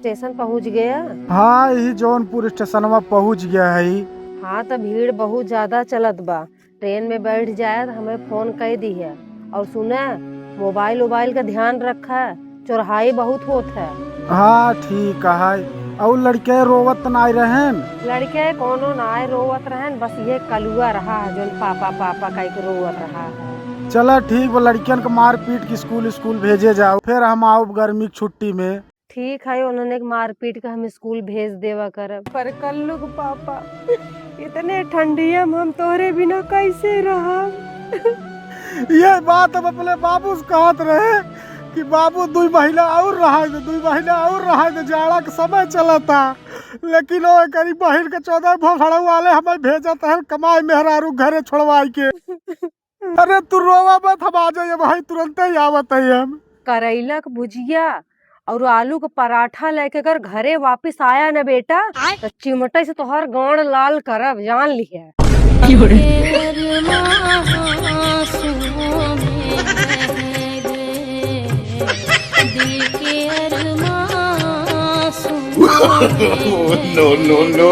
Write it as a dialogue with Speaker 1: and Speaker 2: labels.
Speaker 1: Station पहुंच गया?
Speaker 2: हाँ, यही जौनपुर स्टेशनवा पहुंच गया है।
Speaker 1: हाँ तो भीड़ बहुत ज्यादा चलत बा। ट्रेन में बैठ जाए तो हमें फोन कर दी है। और सुना, मोबाइल का ध्यान रखा, चोरहाई बहुत होत है।
Speaker 2: हाँ ठीक है। और लड़के रोवत नाई रहन?
Speaker 1: लड़के कोनो नाय रोवत रहन, बस ये कलुआ रहा है जो पापा पापा कह के रोवत रहा है।
Speaker 2: चला ठीक बा, लड़कियन के मार पीट के स्कूल भेजे जाओ, फिर हम आओ गर्मी की छुट्टी में।
Speaker 1: ठीक है, उन्होंने मारपीट का हम स्कूल भेज देवा करब। पर कल्लू के पापा, इतने ठंडिया में हम तोहरे बिना कैसे रहा?
Speaker 2: ये बात हम अपने बाबू से कहत रहे कि बाबू 2 महीना और रहा दे, 2 महीना और रहा दे, जाड़ा का समय चला था। लेकिन वो करीब बहिन के 14 भोफड़ा वाले हमें भेजत है कमाई मेहरारू घरे छोड़वाई के। अरे तू रोवा मत, हम आ जाइए भाई, तुरंत ही आवत है हम।
Speaker 1: करैला का भुजिया और आलू का पराठा लेके अगर घरे वापस आया न बेटा, तो चिमटे से तोहर गांड लाल करब, जान लिया।
Speaker 3: No, no, no.